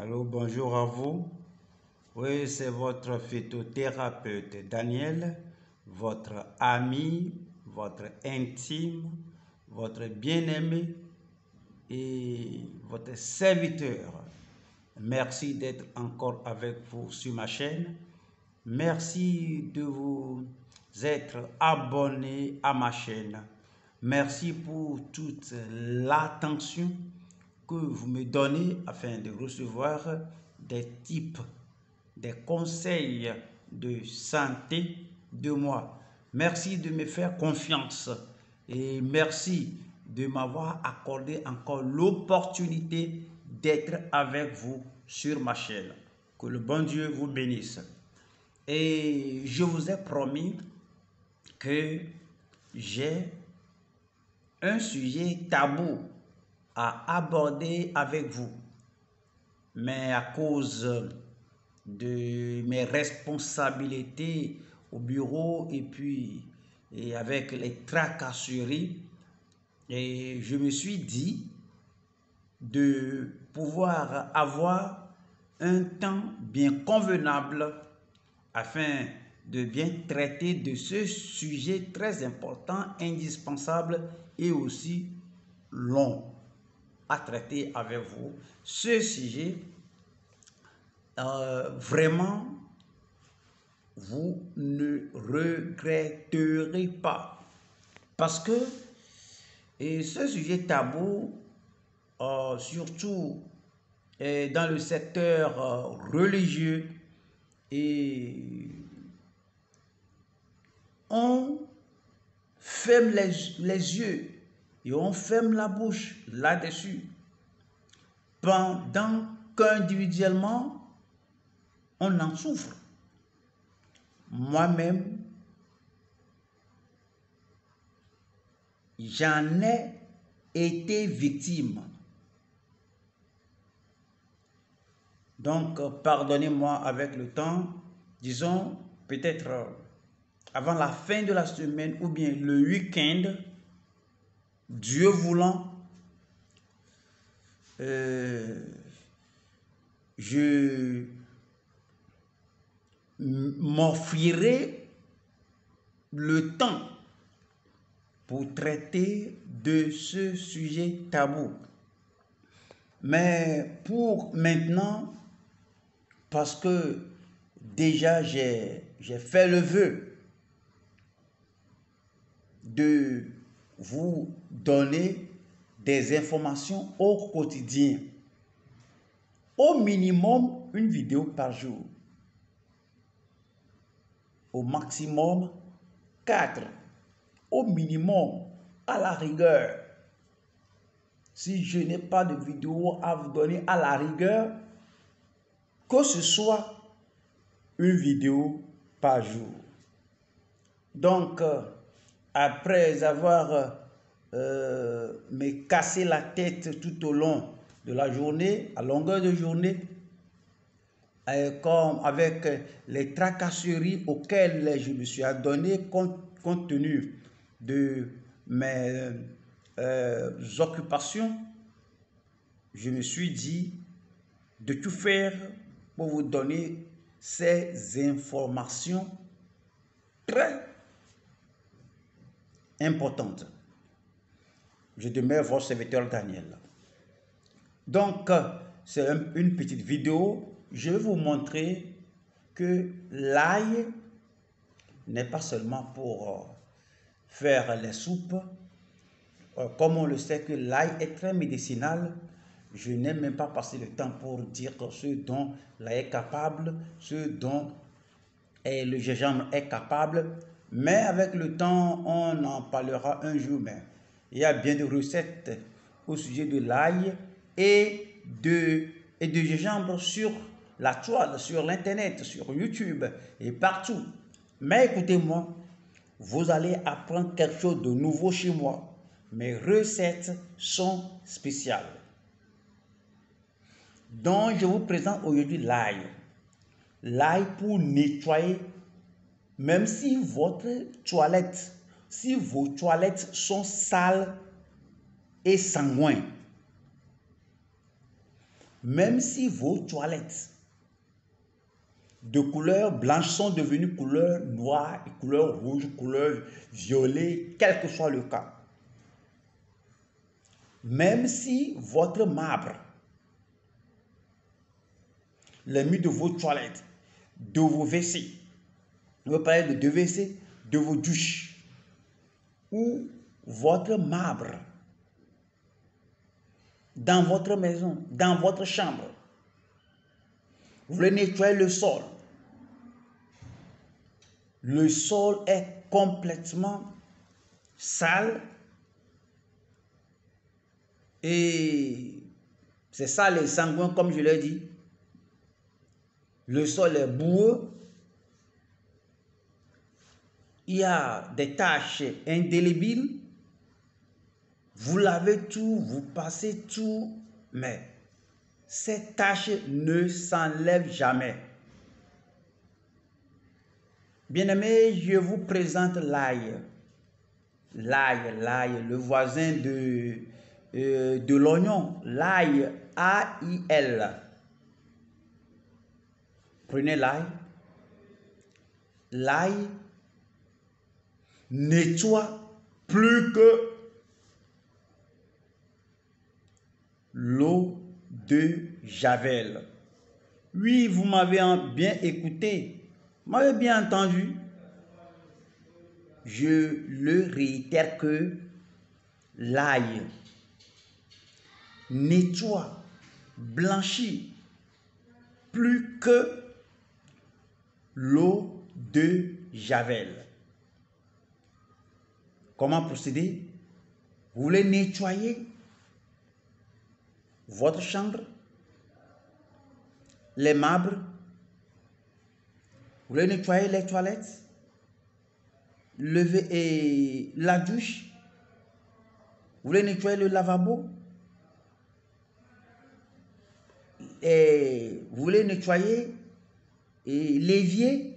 Allô, bonjour à vous. Oui, c'est votre phytothérapeute Daniel, votre ami, votre intime, votre bien-aimé et votre serviteur. Merci d'être encore avec vous sur ma chaîne. Merci de vous être abonné à ma chaîne. Merci pour toute l'attention que vous me donnez afin de recevoir des tips, des conseils de santé de moi. Merci de me faire confiance et merci de m'avoir accordé encore l'opportunité d'être avec vous sur ma chaîne. Que le bon Dieu vous bénisse. Et je vous ai promis que j'ai un sujet tabou à aborder avec vous. Mais à cause de mes responsabilités au bureau et avec les tracasseries, et je me suis dit de pouvoir avoir un temps bien convenable afin de bien traiter de ce sujet très important, indispensable et aussi long à traiter avec vous. Ce sujet, vraiment, vous ne regretterez pas. Parce que et ce sujet tabou, surtout dans le secteur religieux, et on ferme les yeux et on ferme la bouche là-dessus. Pendant qu'individuellement, on en souffre. Moi-même, j'en ai été victime. Donc, pardonnez-moi avec le temps, disons peut-être avant la fin de la semaine ou bien le week-end, Dieu voulant, je m'offrirai le temps pour traiter de ce sujet tabou. Mais pour maintenant, parce que déjà j'ai fait le vœu de vous donner des informations au quotidien, au minimum une vidéo par jour, au maximum 4, au minimum à la rigueur. Si je n'ai pas de vidéo à vous donner à la rigueur, que ce soit une vidéo par jour. Donc, après avoir me cassé la tête tout au long de la journée, à longueur de journée, comme avec les tracasseries auxquelles je me suis adonné compte tenu de mes occupations, je me suis dit de tout faire pour vous donner ces informations très importantes. Je demeure votre serviteur Daniel. Donc, c'est une petite vidéo. Je vais vous montrer que l'ail n'est pas seulement pour faire les soupes. Comme on le sait que l'ail est très médicinal, je n'ai même pas passé le temps pour dire ce dont l'ail est capable, ce dont le gingembre est capable. Mais avec le temps, on en parlera un jour même. Il y a bien de recettes au sujet de l'ail et de gingembre sur la toile, sur l'internet, sur YouTube et partout. Mais écoutez-moi, vous allez apprendre quelque chose de nouveau chez moi. Mes recettes sont spéciales. Donc, je vous présente aujourd'hui l'ail. L'ail pour nettoyer, même si votre toilette, si vos toilettes sont sales et sanguines, Même si vos toilettes de couleur blanche sont devenues couleur noire, couleur rouge, couleur violet, quel que soit le cas. Même si votre marbre, les murs de vos toilettes, de vos WC, on va parler de WC, de vos douches, ou votre marbre, dans votre maison, dans votre chambre, vous voulez nettoyer le sol. Le sol est complètement sale et c'est ça les sanguins, comme je l'ai dit. Le sol est boueux. Il y a des taches indélébiles. Vous lavez tout, vous passez tout, mais ces taches ne s'enlèvent jamais. Bien-aimés, je vous présente l'ail. L'ail, le voisin de l'oignon. L'ail, A-I-L. Prenez l'ail. L'ail nettoie plus que l'eau de Javel. Oui, vous m'avez bien écouté. Vous m'avez bien entendu. Je le réitère que l'ail nettoie, blanchit plus que l'eau de Javel. Comment procéder? Vous voulez nettoyer votre chambre, les marbres, vous voulez nettoyer les toilettes, lever la douche, vous voulez nettoyer le lavabo, et vous voulez nettoyer l'évier,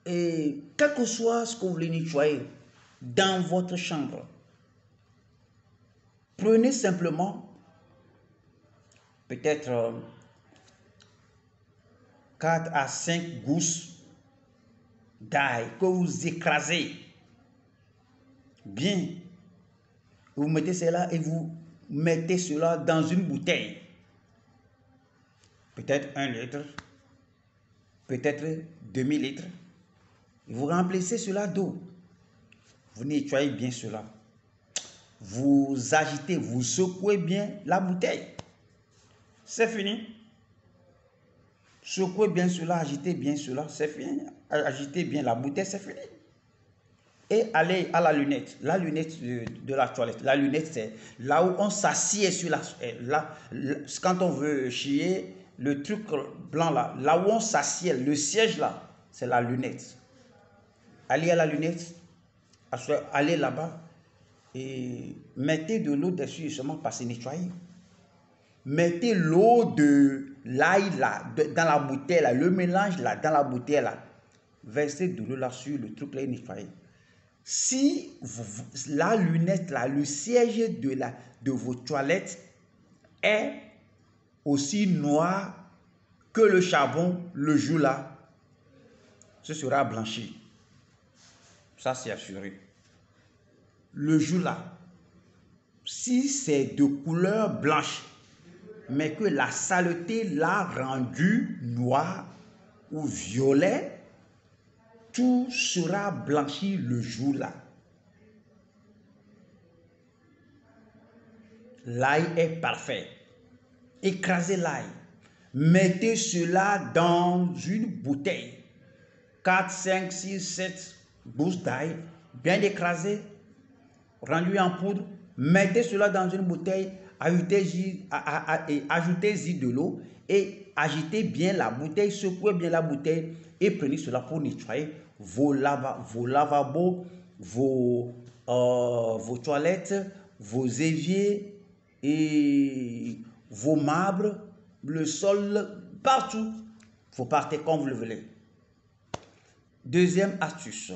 et quel que soit ce que vous voulez nettoyer dans votre chambre, prenez simplement peut-être 4 à 5 gousses d'ail que vous écrasez bien. Vous mettez cela et vous mettez cela dans une bouteille. Peut-être 1 litre, peut-être demi-litre. Vous remplissez cela d'eau. Vous nettoyez bien cela. Vous agitez, vous secouez bien la bouteille. C'est fini. Secouez bien cela, agitez bien cela, c'est fini. Agitez bien la bouteille, c'est fini. Et allez à la lunette de la toilette. La lunette, c'est là où on s'assied sur quand on veut chier, le truc blanc là où on s'assied, le siège là, c'est la lunette. Allez à la lunette, allez là-bas et mettez de l'eau dessus seulement pour se nettoyer. Mettez l'eau de l'ail là, dans la bouteille là, le mélange là, dans la bouteille là. Versez de l'eau là sur le truc là et nettoyez. Si la lunette là, le siège de vos toilettes est aussi noir que le charbon le jour là, ce sera blanchi. Ça c'est assuré. Le jour là, si c'est de couleur blanche, mais que la saleté l'a rendu noir ou violet, tout sera blanchi le jour-là. L'ail est parfait. Écrasez l'ail. Mettez cela dans une bouteille. 4, 5, 6, 7 gousses d'ail, bien écrasées, rendues en poudre. Mettez cela dans une bouteille. Ajoutez-y de l'eau et agitez bien la bouteille, secouez bien la bouteille et prenez cela pour nettoyer vos lavabos, vos toilettes, vos éviers et vos marbres, le sol, partout. Vous partez comme vous le voulez. Deuxième astuce.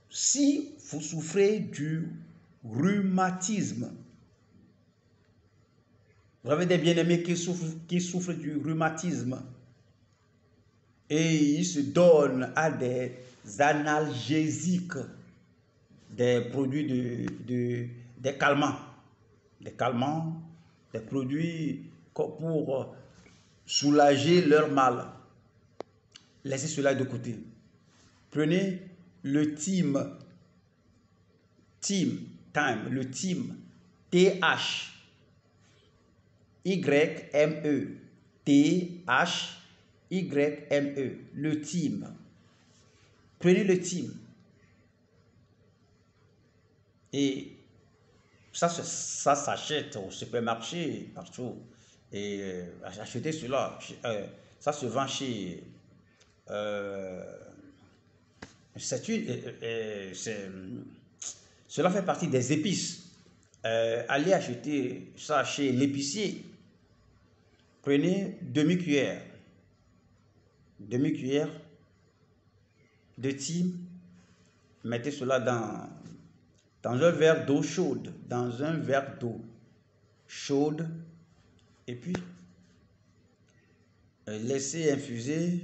Si vous souffrez du rhumatisme, Vous avez des bien-aimés qui souffrent du rhumatisme et ils se donnent à des analgésiques, des produits des calmants, des produits pour soulager leur mal. Laissez cela de côté. Prenez le Thyme, le Thyme, T-H-Y-M-E, T-H-Y-M-E, le Thyme. Prenez le Thyme. Et ça s'achète au supermarché, partout. Et achetez cela. Ça se vend chez... cela fait partie des épices. Allez acheter ça chez l'épicier. Prenez demi-cuillère de thym. Mettez cela dans un verre d'eau chaude. Et puis, laissez infuser.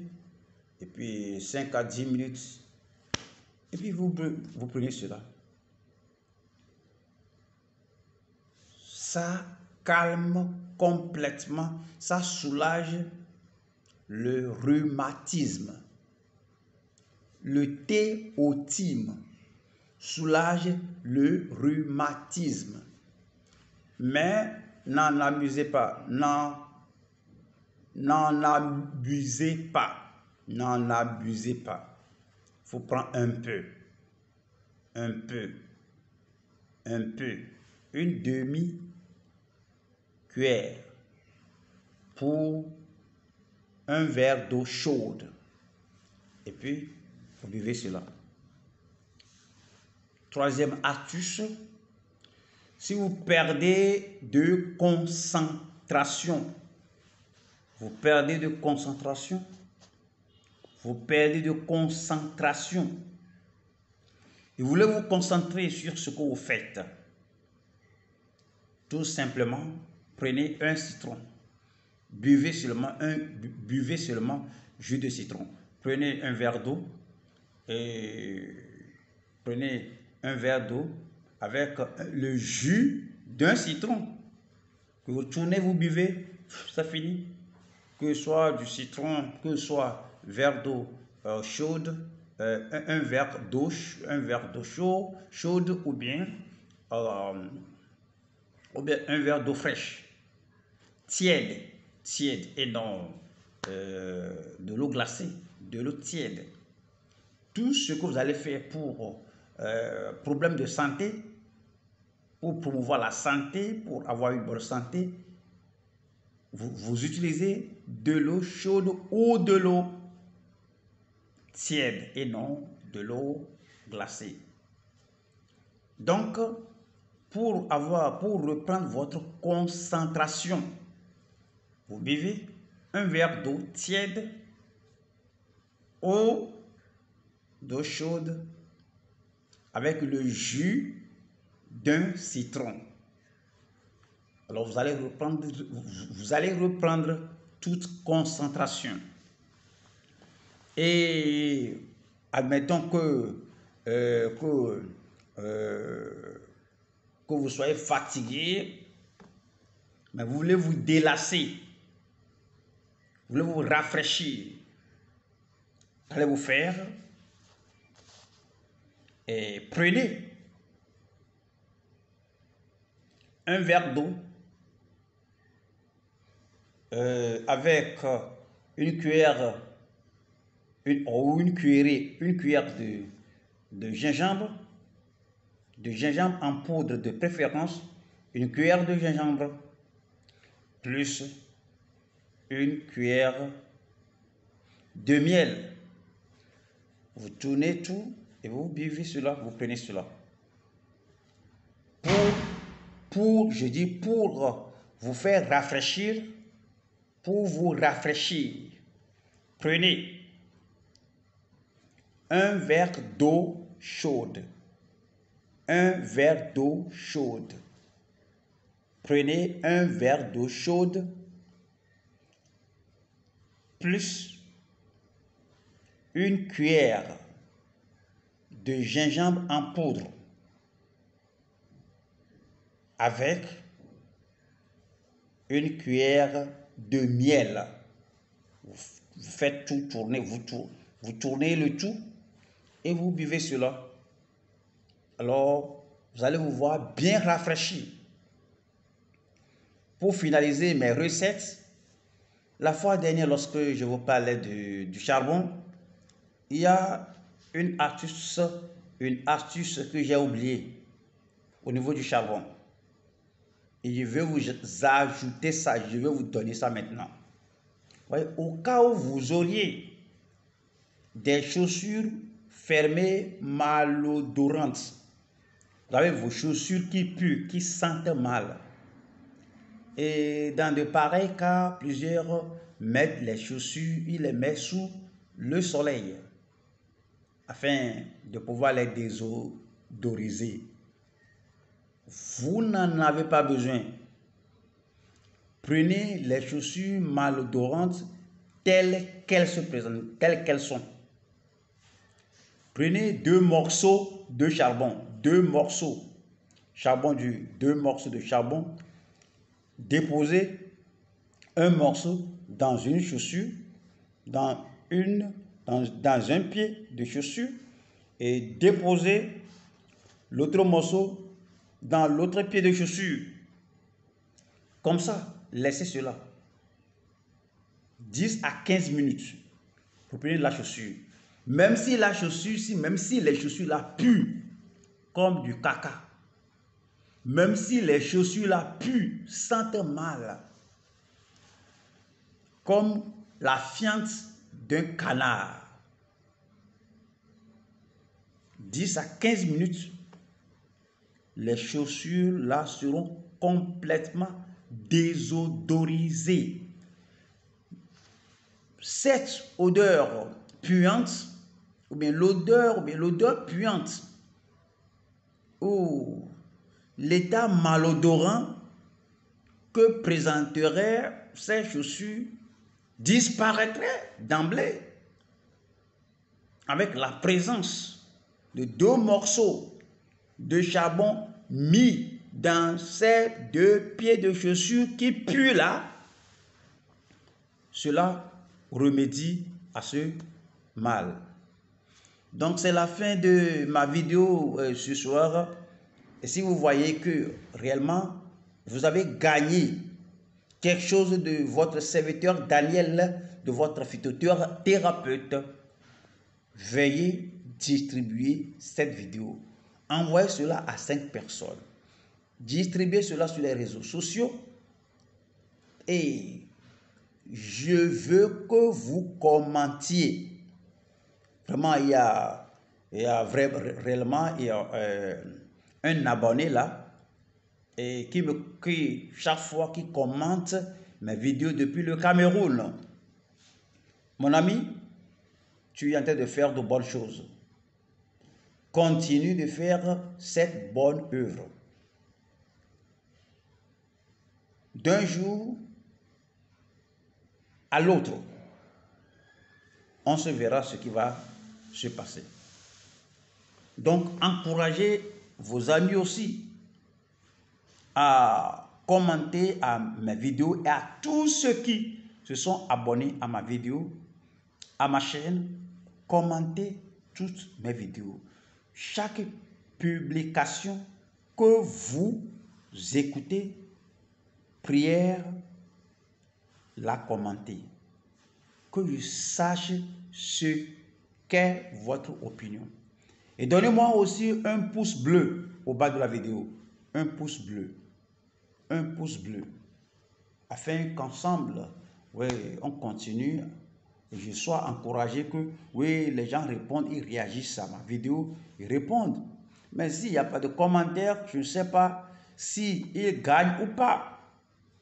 Et puis, 5 à 10 minutes. Et puis, vous prenez cela. Ça calme complètement. Ça soulage le rhumatisme. Le thé au thyme soulage le rhumatisme. Mais n'en abusez pas. N'en abusez pas. N'en abusez pas. Il faut prendre un peu. Une demi-cuillère pour un verre d'eau chaude. Et puis, vous buvez cela. Troisième astuce, si vous perdez de concentration, vous et vous voulez vous concentrer sur ce que vous faites, tout simplement, prenez un citron. Buvez seulement jus de citron. Prenez un verre d'eau et prenez un verre d'eau avec le jus d'un citron. Que vous tournez, vous buvez, ça finit. Que ce soit du citron, que ce soit verre d'eau chaude, un verre d'eau chaude ou bien un verre d'eau fraîche, tiède et non de l'eau glacée, de l'eau tiède. Tout ce que vous allez faire pour problème de santé, pour promouvoir la santé, pour avoir une bonne santé, vous utilisez de l'eau chaude ou de l'eau tiède et non de l'eau glacée. Donc, pour reprendre votre concentration, vous buvez un verre d'eau tiède ou d'eau chaude avec le jus d'un citron. Alors vous allez reprendre toute concentration. Et admettons que vous soyez fatigué, mais vous voulez vous délasser, vous voulez vous rafraîchir. Allez vous faire et prenez un verre d'eau avec une cuillère de gingembre en poudre de préférence, une cuillère de gingembre plus une cuillère de miel. Vous tournez tout et vous buvez cela, vous prenez cela. Pour vous faire rafraîchir, pour vous rafraîchir, prenez un verre d'eau chaude. Prenez un verre d'eau chaude plus une cuillère de gingembre en poudre avec une cuillère de miel. Vous faites tout tourner, vous tournez le tout et vous buvez cela. Alors, vous allez vous voir bien rafraîchi. Pour finaliser mes recettes, la fois dernière, lorsque je vous parlais du charbon, il y a une astuce que j'ai oubliée au niveau du charbon. Et je vais vous ajouter ça, je vais vous donner ça maintenant. Ouais, au cas où vous auriez des chaussures fermées malodorantes, vous avez vos chaussures qui puent, qui sentent mal. Et dans de pareils cas, plusieurs mettent les chaussures, ils les mettent sous le soleil afin de pouvoir les désodoriser. Vous n'en avez pas besoin. Prenez les chaussures malodorantes telles qu'elles se présentent, telles qu'elles sont. Prenez 2 morceaux de charbon, 2 morceaux, charbon dur, 2 morceaux de charbon. Déposez un morceau dans une chaussure, dans un pied de chaussure et déposez l'autre morceau dans l'autre pied de chaussure. Comme ça, laissez cela 10 à 15 minutes pour prendre la chaussure. Même si la chaussure, même si les chaussures là puent comme du caca, même si les chaussures là puent, sentent mal, comme la fiente d'un canard, 10 à 15 minutes, les chaussures là seront complètement désodorisées. Cette odeur puante, ou bien l'odeur puante, ou l'état malodorant que présenteraient ces chaussures disparaîtrait d'emblée avec la présence de 2 morceaux de charbon mis dans ces 2 pieds de chaussures qui puent là. Cela remédie à ce mal. Donc c'est la fin de ma vidéo ce soir. Et si vous voyez que réellement vous avez gagné quelque chose de votre serviteur Daniel, de votre phytothérapeute, veuillez distribuer cette vidéo. Envoyez cela à 5 personnes. Distribuez cela sur les réseaux sociaux. Et je veux que vous commentiez. Vraiment, il y a réellement un abonné là et qui chaque fois qui commente mes vidéos depuis le Cameroun. Mon ami, tu es en train de faire de bonnes choses. Continue de faire cette bonne œuvre. D'un jour à l'autre, on se verra ce qui va se passer. Donc, encouragez vos amis aussi à commenter à mes vidéos et à tous ceux qui se sont abonnés à ma vidéo, à ma chaîne, commentez toutes mes vidéos. Chaque publication que vous écoutez, prière, la commenter. Que je sache ce qu'est votre opinion. Et donnez-moi aussi un pouce bleu au bas de la vidéo. Un pouce bleu. Un pouce bleu. Afin qu'ensemble, oui, on continue et je sois encouragé que, oui, les gens répondent, ils réagissent à ma vidéo, ils répondent. Mais s'il n'y a pas de commentaire, je ne sais pas s'ils gagnent ou pas.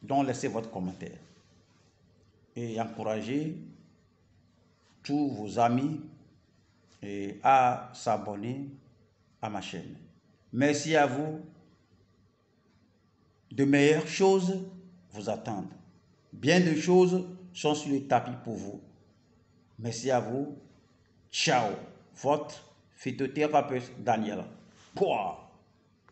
Donc, laissez votre commentaire. Et encouragez tous vos amis à s'abonner à ma chaîne. Merci à vous. de meilleures choses vous attendent. Bien de choses sont sur le tapis pour vous. Merci à vous. Ciao. Votre phytothérapeute Daniel. Pouah.